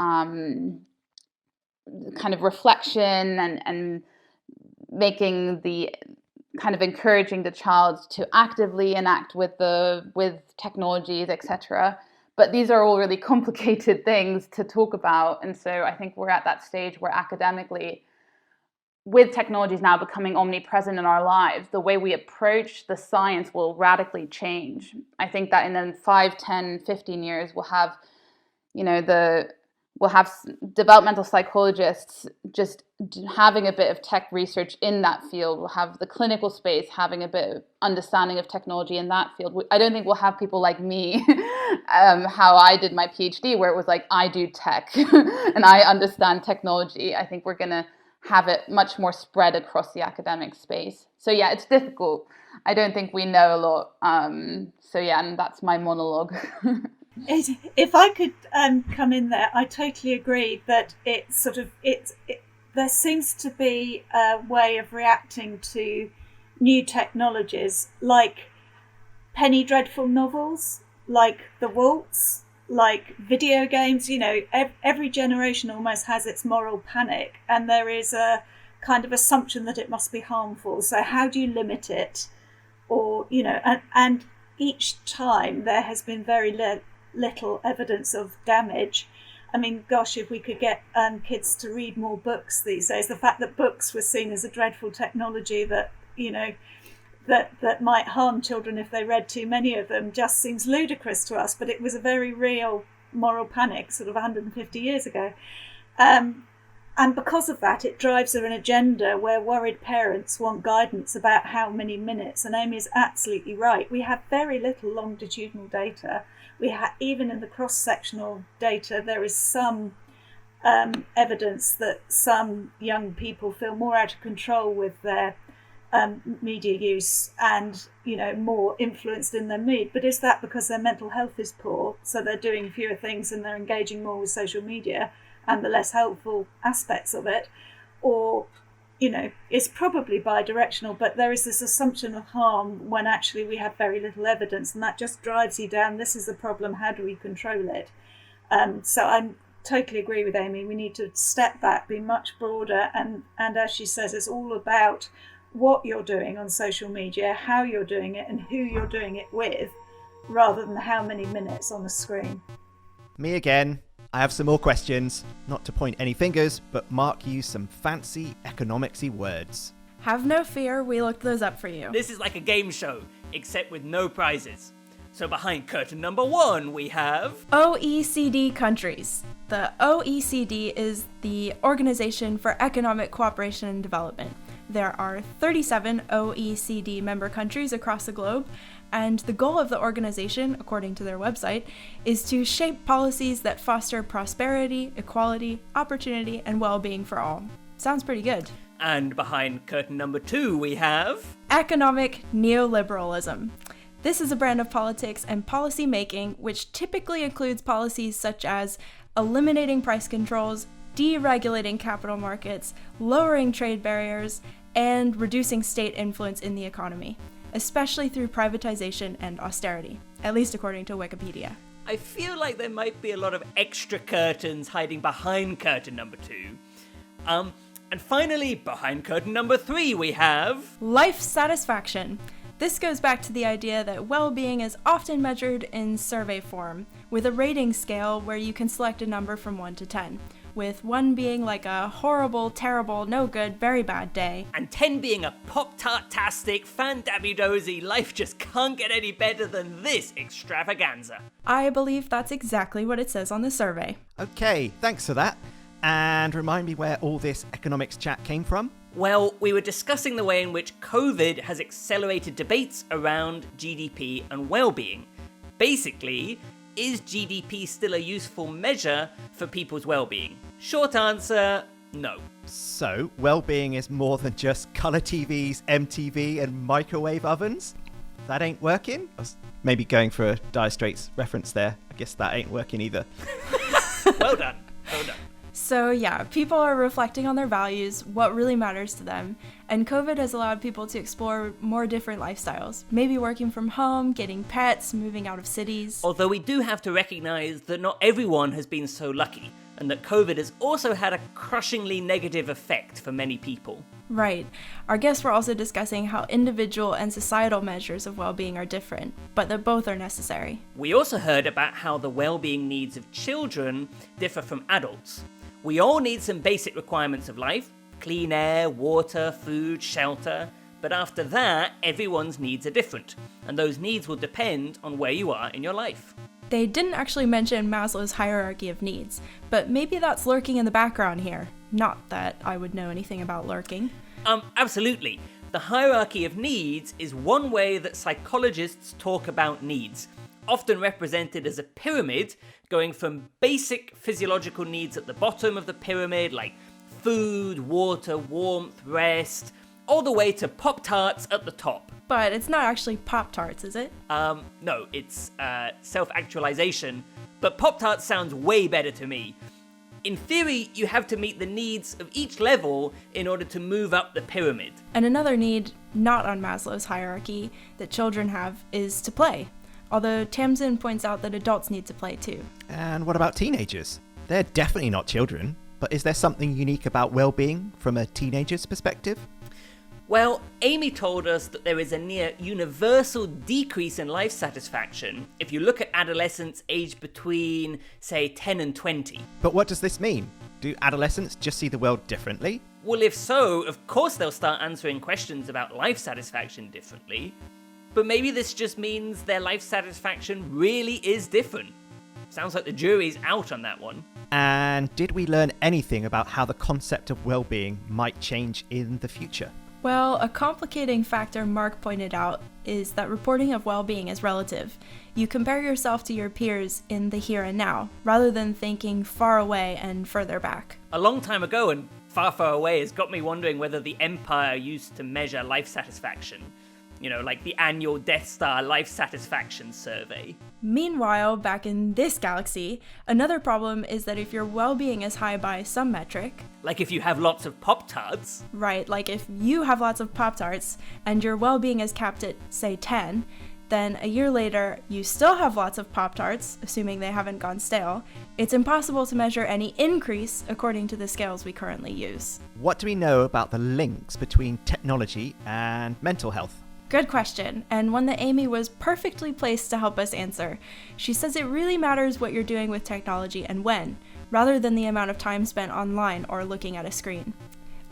kind of reflection and making the kind of encouraging the child to actively enact with technologies, etc. But these are all really complicated things to talk about. And so I think we're at that stage where academically, with technologies now becoming omnipresent in our lives, the way we approach the science will radically change. I think that in then 5, 10, 15 years, we'll have, we'll have developmental psychologists just having a bit of tech research in that field. We'll have the clinical space having a bit of understanding of technology in that field. I don't think we'll have people like me, how I did my PhD, where it was like, I do tech and I understand technology. I think we're going to have it much more spread across the academic space. So yeah, it's difficult. I don't think we know a lot. So yeah, and that's my monologue. If I could come in there, I totally agree that there seems to be a way of reacting to new technologies, like penny dreadful novels, like the waltz, like video games. Every generation almost has its moral panic, and there is a kind of assumption that it must be harmful. So how do you limit it? Or, and each time there has been very little evidence of damage. I mean, gosh, if we could get kids to read more books these days, the fact that books were seen as a dreadful technology that, that might harm children if they read too many of them just seems ludicrous to us. But it was a very real moral panic sort of 150 years ago. And because of that, it drives an agenda where worried parents want guidance about how many minutes. And Amy is absolutely right. We have very little longitudinal data. Even in the cross-sectional data, there is some evidence that some young people feel more out of control with their media use and, more influenced in their mood. But is that because their mental health is poor, so they're doing fewer things and they're engaging more with social media and the less helpful aspects of it? Or, it's probably bi-directional, but there is this assumption of harm when actually we have very little evidence, and that just drives you down. This is the problem. How do we control it? So I totally agree with Amy. We need to step back, be much broader, and as she says, it's all about what you're doing on social media, how you're doing it, and who you're doing it with, rather than how many minutes on the screen. Me again. I have some more questions, not to point any fingers, but Mark used some fancy economicsy words. Have no fear, we looked those up for you. This is like a game show, except with no prizes. So behind curtain number 1, we have OECD countries. The OECD is the Organization for Economic Cooperation and Development. There are 37 OECD member countries across the globe, and the goal of the organization, according to their website, is to shape policies that foster prosperity, equality, opportunity, and well-being for all. Sounds pretty good. And behind curtain number 2, we have economic neoliberalism. This is a brand of politics and policy making which typically includes policies such as eliminating price controls, deregulating capital markets, lowering trade barriers, and reducing state influence in the economy, especially through privatization and austerity, at least according to Wikipedia. I feel like there might be a lot of extra curtains hiding behind curtain number 2. And finally, behind curtain number 3, we have life satisfaction. This goes back to the idea that well-being is often measured in survey form, with a rating scale where you can select a number from 1 to 10, with 1 being like a horrible, terrible, no good, very bad day, and 10 being a pop-tart-tastic, fan-dabby-dozy, life just can't get any better than this extravaganza. I believe that's exactly what it says on the survey. Okay, thanks for that. And remind me where all this economics chat came from? Well, we were discussing the way in which COVID has accelerated debates around GDP and well-being. Basically, is GDP still a useful measure for people's well-being? Short answer, no. So, well-being is more than just colour TVs, MTV and microwave ovens? That ain't working? I was maybe going for a Dire Straits reference there. I guess that ain't working either. Well done, well done. So yeah, people are reflecting on their values, what really matters to them, and COVID has allowed people to explore more different lifestyles, maybe working from home, getting pets, moving out of cities. Although we do have to recognise that not everyone has been so lucky. and that COVID has also had a crushingly negative effect for many people. Right. Our guests were also discussing how individual and societal measures of well-being are different, but that both are necessary. We also heard about how the well-being needs of children differ from adults. We all need some basic requirements of life: clean air, water, food, shelter. But after that, everyone's needs are different, and those needs will depend on where you are in your life. They didn't actually mention Maslow's hierarchy of needs, but maybe that's lurking in the background here. Not that I would know anything about lurking. Absolutely. The hierarchy of needs is one way that psychologists talk about needs, often represented as a pyramid, going from basic physiological needs at the bottom of the pyramid, like food, water, warmth, rest, all the way to Pop-Tarts at the top. But it's not actually Pop-Tarts, is it? No, it's self-actualization, but Pop-Tarts sounds way better to me. In theory, you have to meet the needs of each level in order to move up the pyramid. And another need, not on Maslow's hierarchy, that children have is to play. Although Tamsin points out that adults need to play too. And what about teenagers? They're definitely not children, but is there something unique about well-being from a teenager's perspective? Well, Amy told us that there is a near universal decrease in life satisfaction if you look at adolescents aged between, say, 10 and 20. But what does this mean? Do adolescents just see the world differently? Well, if so, of course they'll start answering questions about life satisfaction differently. But maybe this just means their life satisfaction really is different. Sounds like the jury's out on that one. And did we learn anything about how the concept of well-being might change in the future? Well, a complicating factor Mark pointed out is that reporting of well-being is relative. You compare yourself to your peers in the here and now, rather than thinking far away and further back. A long time ago and far, far away has got me wondering whether the Empire used to measure life satisfaction. You know, like the annual Death Star life satisfaction survey. Meanwhile, back in this galaxy, another problem is that if your well-being is high by some metric, like if you have lots of Pop-Tarts. Right, like if you have lots of Pop-Tarts and your well-being is capped at, say, 10, then a year later you still have lots of Pop-Tarts, assuming they haven't gone stale, it's impossible to measure any increase according to the scales we currently use. What do we know about the links between technology and mental health? Good question, and one that Amy was perfectly placed to help us answer. She says it really matters what you're doing with technology and when, rather than the amount of time spent online or looking at a screen.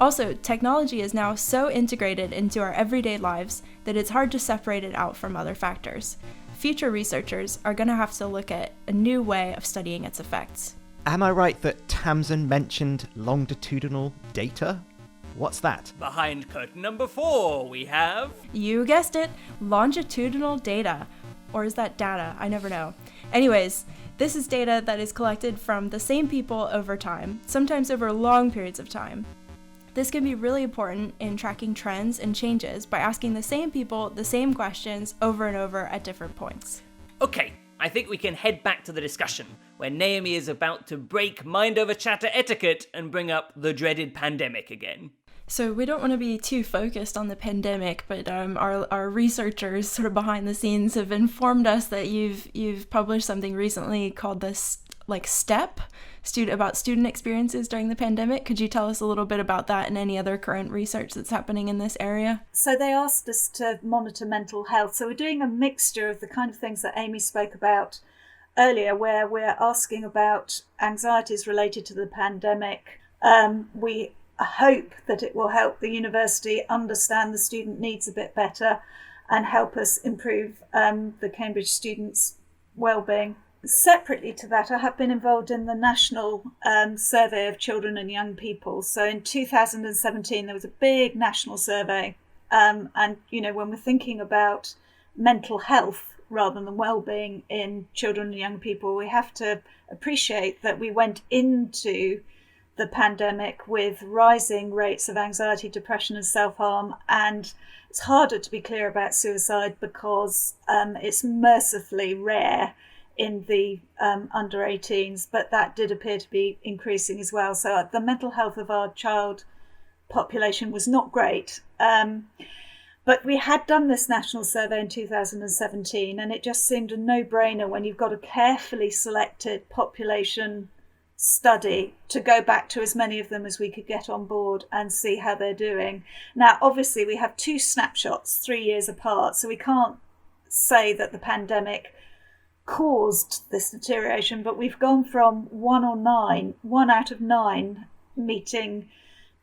Also, technology is now so integrated into our everyday lives that it's hard to separate it out from other factors. Future researchers are going to have to look at a new way of studying its effects. Am I right that Tamsin mentioned longitudinal data? What's that? Behind curtain number 4, we have... You guessed it, longitudinal data. Or is that data? I never know. Anyways, this is data that is collected from the same people over time, sometimes over long periods of time. This can be really important in tracking trends and changes by asking the same people the same questions over and over at different points. Okay, I think we can head back to the discussion, where Naomi is about to break mind over chatter etiquette and bring up the dreaded pandemic again. So we don't want to be too focused on the pandemic, but our researchers sort of behind the scenes have informed us that you've published something recently called this STEP, about student experiences during the pandemic. Could you tell us a little bit about that and any other current research that's happening in this area? So they asked us to monitor mental health. So we're doing a mixture of the kind of things that Amy spoke about earlier, where we're asking about anxieties related to the pandemic. We hope that it will help the university understand the student needs a bit better and help us improve the Cambridge students' well-being. Separately to that, I have been involved in the national survey of children and young people. So in 2017, there was a big national survey. And, when we're thinking about mental health rather than well-being in children and young people, we have to appreciate that we went into the pandemic with rising rates of anxiety, depression and self-harm, and it's harder to be clear about suicide because it's mercifully rare in the under 18s, but that did appear to be increasing as well. So the mental health of our child population was not great. But we had done this national survey in 2017, and it just seemed a no-brainer when you've got a carefully selected population study to go back to as many of them as we could get on board and see how they're doing. Now, obviously, we have 2 snapshots 3 years apart, so we can't say that the pandemic caused this deterioration, but we've gone from 1 out of 9 meeting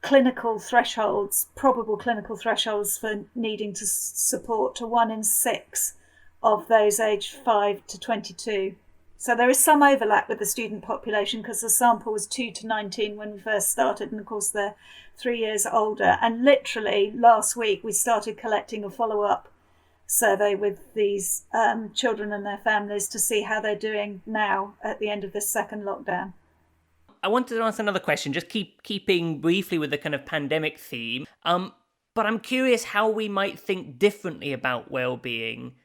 clinical thresholds, probable clinical thresholds for needing to support, to 1 in 6 of those aged 5 to 22. So there is some overlap with the student population because the sample was 2 to 19 when we first started, and of course they're 3 years older. And literally last week we started collecting a follow-up survey with these children and their families to see how they're doing now at the end of this second lockdown. I wanted to ask another question, just keeping briefly with the kind of pandemic theme. But I'm curious how we might think differently about well-being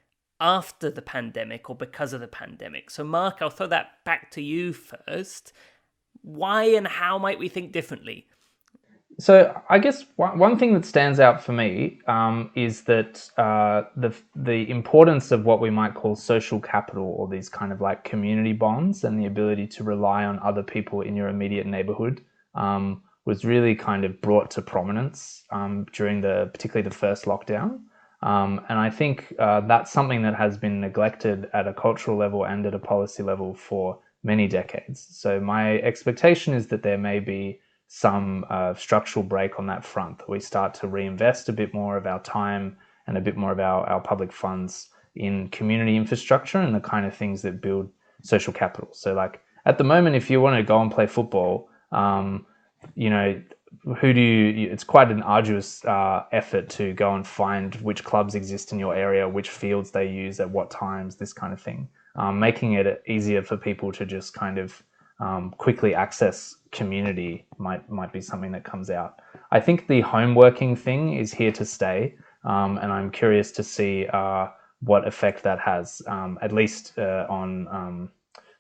after the pandemic or because of the pandemic. So Mark, I'll throw that back to you first. Why and how might we think differently? So I guess one thing that stands out for me is that the importance of what we might call social capital, or these kind of like community bonds, and the ability to rely on other people in your immediate neighborhood was really kind of brought to prominence during particularly the first lockdown. And I think that's something that has been neglected at a cultural level and at a policy level for many decades. So my expectation is that there may be some structural break on that front. We start to reinvest a bit more of our time and a bit more of our public funds in community infrastructure and the kind of things that build social capital. So like at the moment, if you want to go and play football, it's quite an arduous effort to go and find which clubs exist in your area, which fields they use at what times, this kind of thing. Making it easier for people to just kind of quickly access community might be something that comes out. I think the home working thing is here to stay, and I'm curious to see what effect that has, at least on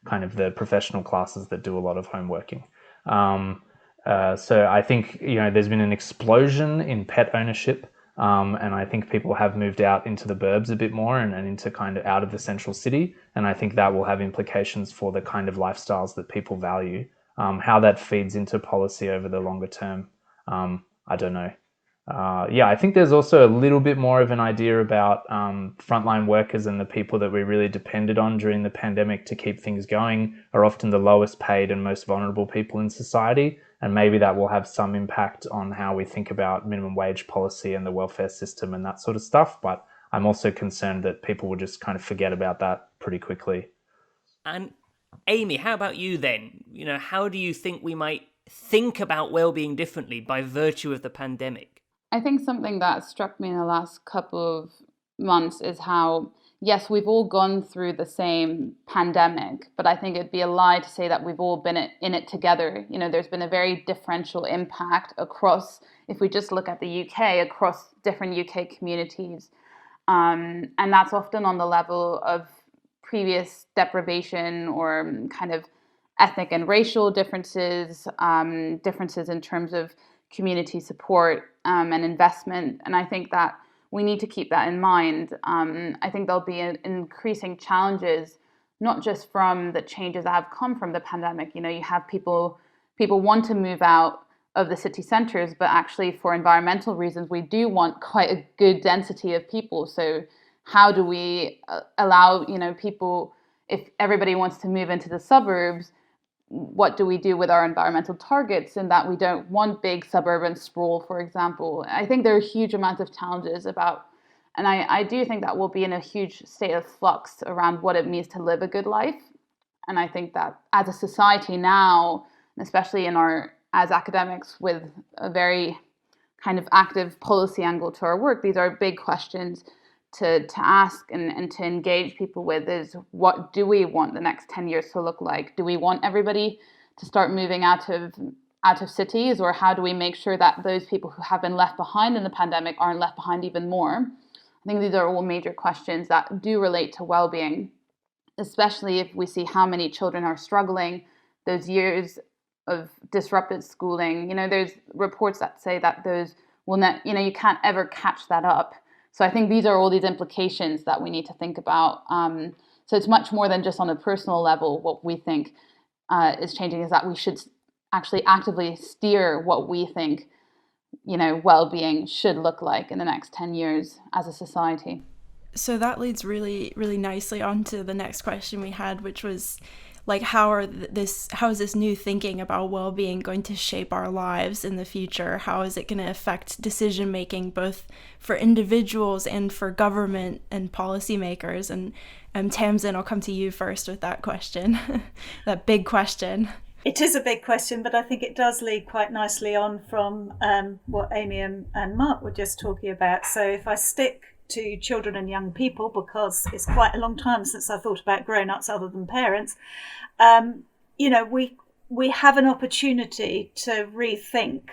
kind of the professional classes that do a lot of home working. So I think, there's been an explosion in pet ownership, and I think people have moved out into the burbs a bit more and into kind of out of the central city. And I think that will have implications for the kind of lifestyles that people value. How that feeds into policy over the longer term, I don't know. I think there's also a little bit more of an idea about frontline workers, and the people that we really depended on during the pandemic to keep things going are often the lowest paid and most vulnerable people in society. And maybe that will have some impact on how we think about minimum wage policy and the welfare system and that sort of stuff. But I'm also concerned that people will just kind of forget about that pretty quickly. And Amy, how about you then? How do you think we might think about well-being differently by virtue of the pandemic? I think something that struck me in the last couple of months is how, yes, we've all gone through the same pandemic, but I think it'd be a lie to say that we've all been in it together. There's been a very differential impact across, if we just look at the UK, across different UK communities. And that's often on the level of previous deprivation or kind of ethnic and racial differences, differences in terms of community support and investment. And I think that we need to keep that in mind. I think there'll be increasing challenges, not just from the changes that have come from the pandemic. You have people want to move out of the city centres, but actually for environmental reasons, we do want quite a good density of people. So how do we allow, people, if everybody wants to move into the suburbs, what do we do with our environmental targets, in that we don't want big suburban sprawl, for example? I think there are huge amounts of challenges about, and I do think that we'll be in a huge state of flux around what it means to live a good life. And I think that as a society now, especially as academics with a very kind of active policy angle to our work, these are big questions to ask and to engage people with, is what do we want the next 10 years to look like? Do we want everybody to start moving out of cities, or how do we make sure that those people who have been left behind in the pandemic aren't left behind even more? I think these are all major questions that do relate to well-being, especially if we see how many children are struggling, those years of disrupted schooling. There's reports that say that those will not, you can't ever catch that up. So I think these are all these implications that we need to think about. So it's much more than just on a personal level what we think is changing, is that we should actually actively steer what we think, well-being should look like in the next 10 years as a society. So that leads really, really nicely onto the next question we had, which was like, how is this new thinking about well-being going to shape our lives in the future? How is it going to affect decision making, both for individuals and for government and policymakers? And Tamsin, I'll come to you first with that question, that big question. It is a big question, but I think it does lead quite nicely on from what Amy and Mark were just talking about. So if I stick to children and young people, because it's quite a long time since I thought about grown-ups other than parents, we have an opportunity to rethink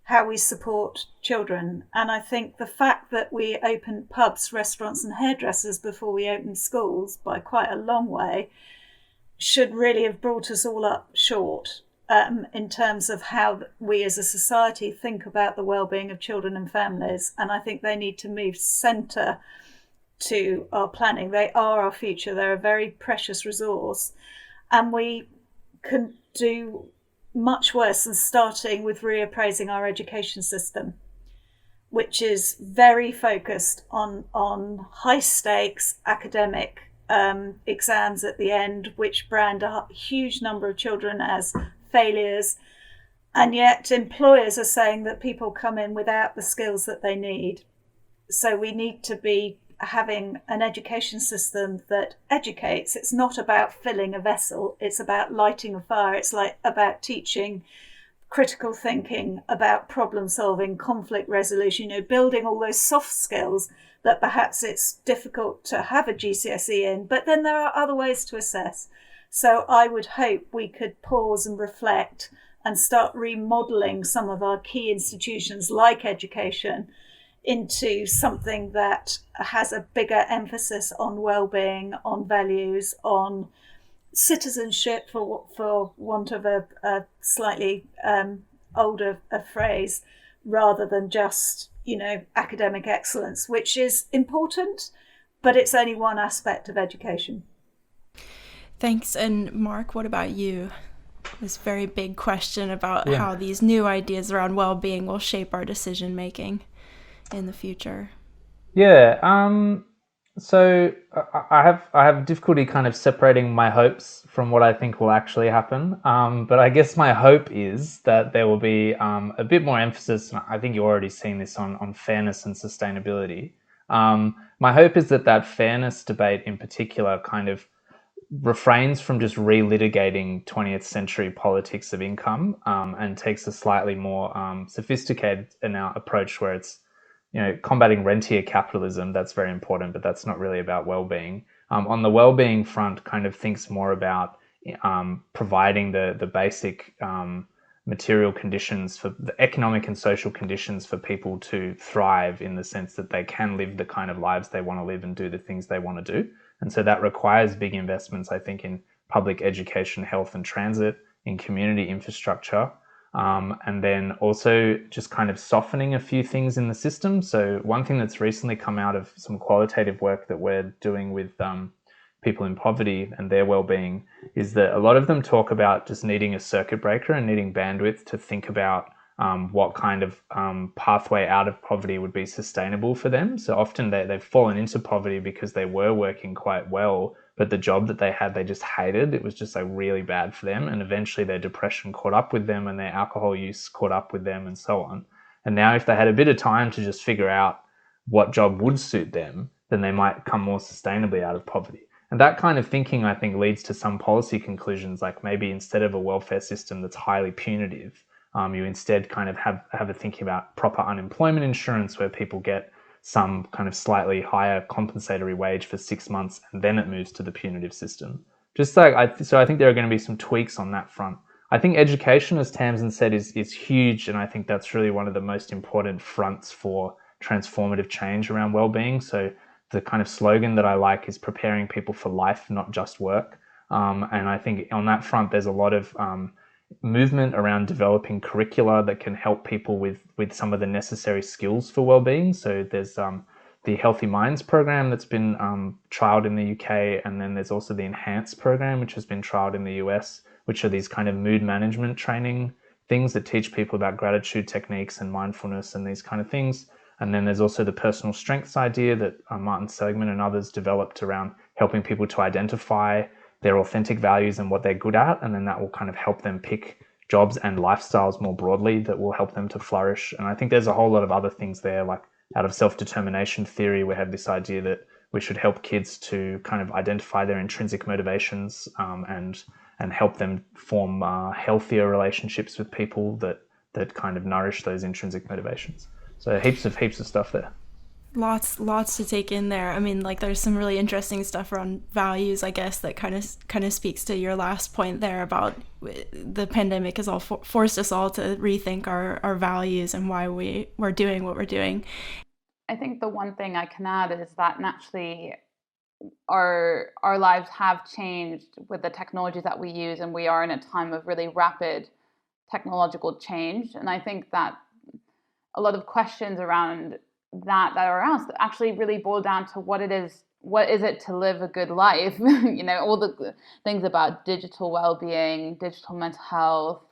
how we support children. And I think the fact that we opened pubs, restaurants and hairdressers before we opened schools by quite a long way should really have brought us all up short in terms of how we as a society think about the well-being of children and families. And I think they need to move centre to our planning. They are our future. They're a very precious resource. And we can do much worse than starting with reappraising our education system, which is very focused on high stakes academic exams at the end, which brand a huge number of children as failures. And yet employers are saying that people come in without the skills that they need. So we need to be having an education system that educates. It's not about filling a vessel, it's about lighting a fire. It's like about teaching critical thinking, about problem solving, conflict resolution, building all those soft skills that perhaps it's difficult to have a GCSE in, but then there are other ways to assess. So I would hope we could pause and reflect and start remodeling some of our key institutions like education into something that has a bigger emphasis on well-being, on values, on citizenship, for want of a slightly older phrase, rather than just academic excellence, which is important, but it's only one aspect of education. Thanks. And Mark, what about you? This very big question about how these new ideas around well-being will shape our decision making in the future. So I have difficulty kind of separating my hopes from what I think will actually happen. But I guess my hope is that there will be a bit more emphasis, and I think you're already seeing this, on fairness and sustainability. My hope is that fairness debate in particular kind of refrains from just relitigating 20th century politics of income and takes a slightly more sophisticated approach where it's combating rentier capitalism. That's very important, but that's not really about well-being. On the well-being front, kind of thinks more about providing the basic material conditions, for the economic and social conditions for people to thrive, in the sense that they can live the kind of lives they want to live and do the things they want to do. And so that requires big investments, I think, in public education, health and transit, in community infrastructure. And then also just kind of softening a few things in the system. So one thing that's recently come out of some qualitative work that we're doing with people in poverty and their well-being is that a lot of them talk about just needing a circuit breaker and needing bandwidth to think about what kind of pathway out of poverty would be sustainable for them. So often they've fallen into poverty because they were working quite well, but the job that they had, they just hated. It was just really bad for them. And eventually their depression caught up with them and their alcohol use caught up with them and so on. And now if they had a bit of time to just figure out what job would suit them, then they might come more sustainably out of poverty. And that kind of thinking, I think, leads to some policy conclusions, like maybe instead of a welfare system that's highly punitive, you instead kind of have a thinking about proper unemployment insurance, where people get some kind of slightly higher compensatory wage for 6 months, and then it moves to the punitive system. So I think there are going to be some tweaks on that front. I think education, as Tamsin said, is huge, and I think that's really one of the most important fronts for transformative change around well-being. So the kind of slogan that I like is preparing people for life, not just work. And I think on that front, there's a lot of movement around developing curricula that can help people with some of the necessary skills for well-being. So there's the Healthy Minds program that's been trialled in the UK, and then there's also the Enhance program, which has been trialled in the US, which are these kind of mood management training things that teach people about gratitude techniques and mindfulness and these kind of things. And then there's also the personal strengths idea that Martin Seligman and others developed around helping people to identify their authentic values and what they're good at. And then that will kind of help them pick jobs and lifestyles more broadly that will help them to flourish. And I think there's a whole lot of other things there, like out of self-determination theory, we have this idea that we should help kids to kind of identify their intrinsic motivations and help them form healthier relationships with people that kind of nourish those intrinsic motivations. So heaps of stuff there. Lots to take in there. I mean, like, there's some really interesting stuff around values, I guess, that kind of speaks to your last point there about the pandemic has all forced us all to rethink our values and why we're doing what we're doing. I think the one thing I can add is that naturally our lives have changed with the technologies that we use, and we are in a time of really rapid technological change. And I think that a lot of questions around that are asked actually really boil down to what is it to live a good life. You know, all the things about digital well-being, digital mental health,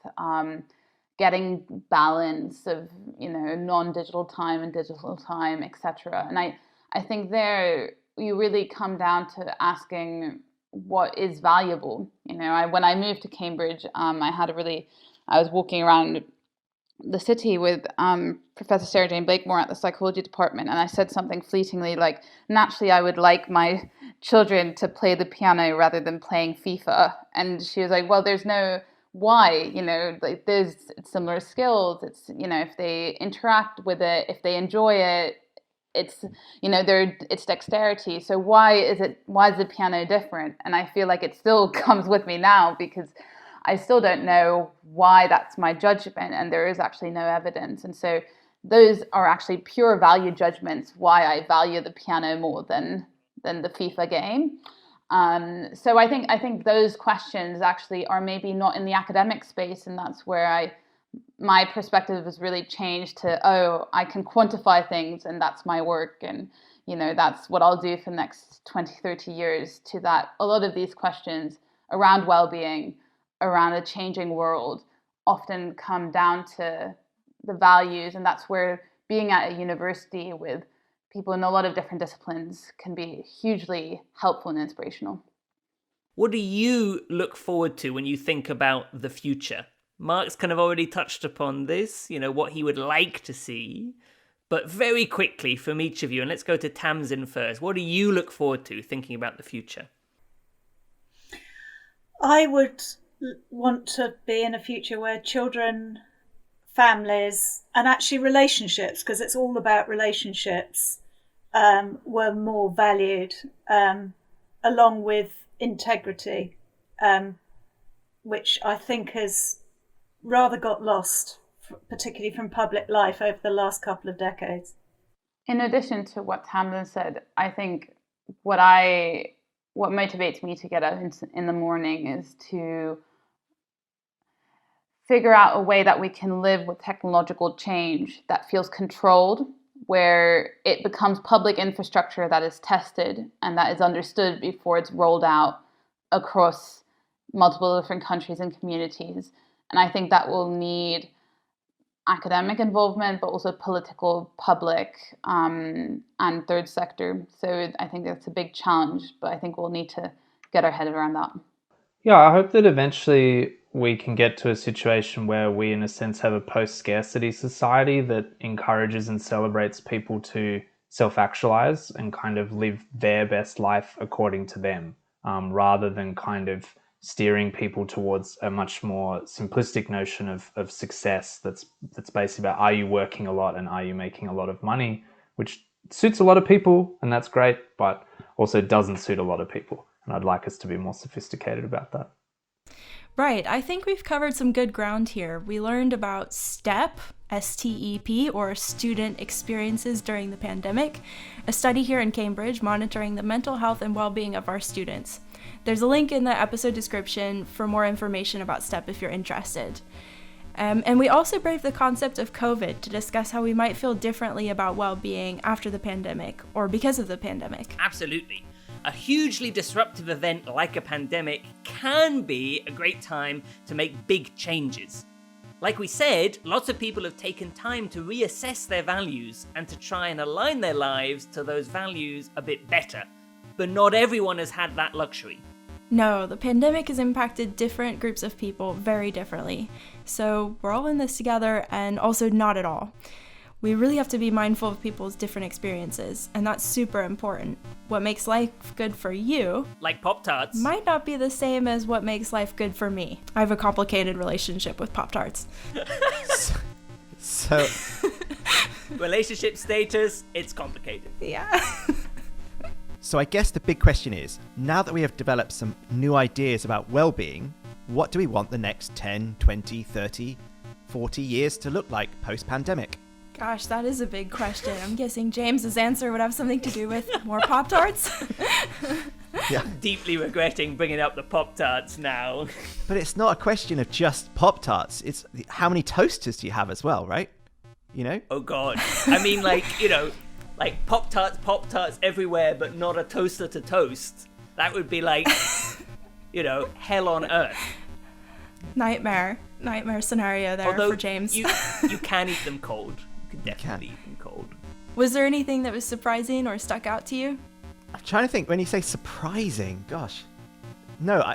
getting balance of, you know, non-digital time and digital time, etc. And I think there you really come down to asking what is valuable. You know, when I moved to Cambridge, I was walking around the city with Professor Sarah Jane Blakemore at the psychology department, and I said something fleetingly like, naturally I would like my children to play the piano rather than playing FIFA. And she was like, well, there's no why, you know, like there's similar skills. It's, you know, if they interact with it, if they enjoy it, it's, you know, it's dexterity. So why is the piano different? And I feel like it still comes with me now because I still don't know why that's my judgment, and there is actually no evidence. And so those are actually pure value judgments, why I value the piano more than the FIFA game. So I think those questions actually are maybe not in the academic space, and that's where my perspective has really changed to, I can quantify things and that's my work, and, you know, that's what I'll do for the next 20, 30 years, to that a lot of these questions around well-being, around a changing world, often come down to the values. And that's where being at a university with people in a lot of different disciplines can be hugely helpful and inspirational. What do you look forward to when you think about the future? Mark's kind of already touched upon this, you know, what he would like to see. But very quickly from each of you, and let's go to Tamsin first. What do you look forward to thinking about the future? I would want to be in a future where children, families, and actually relationships, because it's all about relationships, were more valued, along with integrity, which I think has rather got lost, particularly from public life over the last couple of decades. In addition to what Tamsin said, I think what motivates me to get up in the morning is to figure out a way that we can live with technological change that feels controlled, where it becomes public infrastructure that is tested and that is understood before it's rolled out across multiple different countries and communities. And I think that will need academic involvement, but also political, public, and third sector. So I think that's a big challenge, but I think we'll need to get our head around that. Yeah, I hope that eventually we can get to a situation where we, in a sense, have a post-scarcity society that encourages and celebrates people to self-actualize and kind of live their best life according to them, rather than kind of steering people towards a much more simplistic notion of success that's basically about, are you working a lot and are you making a lot of money, which suits a lot of people, and that's great, but also doesn't suit a lot of people. And I'd like us to be more sophisticated about that. Right. I think we've covered some good ground here. We learned about STEP, S-T-E-P, or Student Experiences During the Pandemic, a study here in Cambridge monitoring the mental health and well-being of our students. There's a link in the episode description for more information about STEP if you're interested. And we also braved the concept of COVID to discuss how we might feel differently about well-being after the pandemic or because of the pandemic. Absolutely. a hugely disruptive event like a pandemic can be a great time to make big changes. Like we said, lots of people have taken time to reassess their values and to try and align their lives to those values a bit better. But not everyone has had that luxury. No, the pandemic has impacted different groups of people very differently. So we're all in this together, and also not at all. We really have to be mindful of people's different experiences, and that's super important. What makes life good for you, like Pop-Tarts, might not be the same as what makes life good for me. I have a complicated relationship with Pop-Tarts. So relationship status, it's complicated. Yeah. So I guess the big question is, now that we have developed some new ideas about well-being, what do we want the next 10, 20, 30, 40 years to look like post-pandemic? Gosh, that is a big question. I'm guessing James's answer would have something to do with more Pop-Tarts. Yeah. Deeply regretting bringing up the Pop-Tarts now. But it's not a question of just Pop-Tarts. It's how many toasters do you have as well, right? You know? Oh, God. I mean, like Pop-Tarts everywhere, but not a toaster to toast. That would be like, hell on earth. Nightmare scenario there. Although for James. you can eat them cold. You can definitely eat them cold. Was there anything that was surprising or stuck out to you? I'm trying to think. When you say surprising, gosh. No,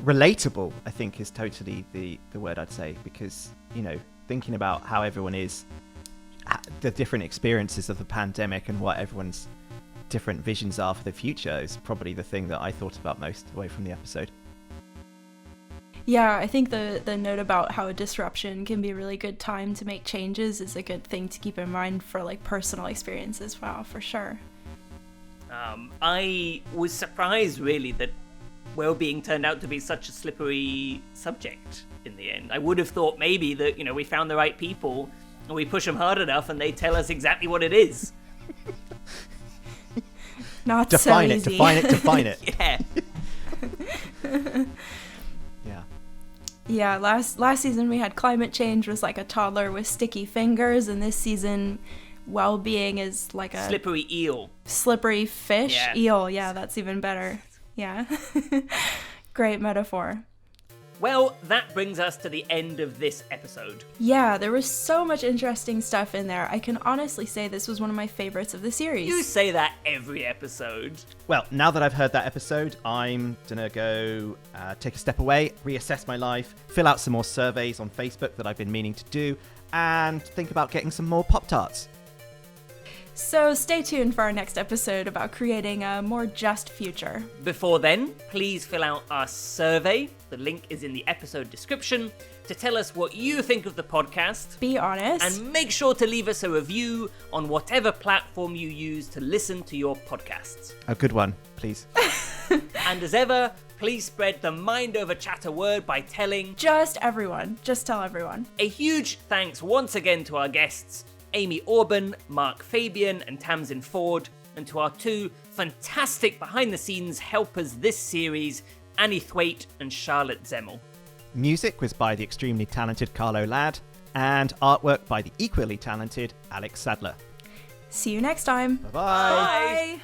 relatable, I think, is totally the word I'd say. Because, thinking about how everyone is, the different experiences of the pandemic and what everyone's different visions are for the future is probably the thing that I thought about most away from the episode. Yeah, I think the note about how a disruption can be a really good time to make changes is a good thing to keep in mind for like personal experience as well, for sure. I was surprised really that well-being turned out to be such a slippery subject in the end. I would have thought maybe that, we found the right people and we push them hard enough and they tell us exactly what it is. Not define so it, easy. define it. Yeah. Yeah, last season we had climate change was like a toddler with sticky fingers, and this season well-being is like a slippery eel. Slippery fish? Yeah. Eel, yeah, that's even better. Yeah. Great metaphor. Well, that brings us to the end of this episode. Yeah, there was so much interesting stuff in there. I can honestly say this was one of my favorites of the series. You say that every episode. Well, now that I've heard that episode, I'm gonna go take a step away, reassess my life, fill out some more surveys on Facebook that I've been meaning to do, and think about getting some more Pop-Tarts. So stay tuned for our next episode about creating a more just future. Before then, please fill out our survey. The link is in the episode description to tell us what you think of the podcast. Be honest. And make sure to leave us a review on whatever platform you use to listen to your podcasts. A good one, please. And as ever, please spread the Mind Over Chatter word by telling... Just tell everyone. A huge thanks once again to our guests, Amy Orben, Mark Fabian and Tamsin Ford, and to our two fantastic behind-the-scenes helpers this series, Annie Thwaite and Charlotte Zemmel. Music was by the extremely talented Carlo Ladd, and artwork by the equally talented Alex Sadler. See you next time. Bye-bye. Bye.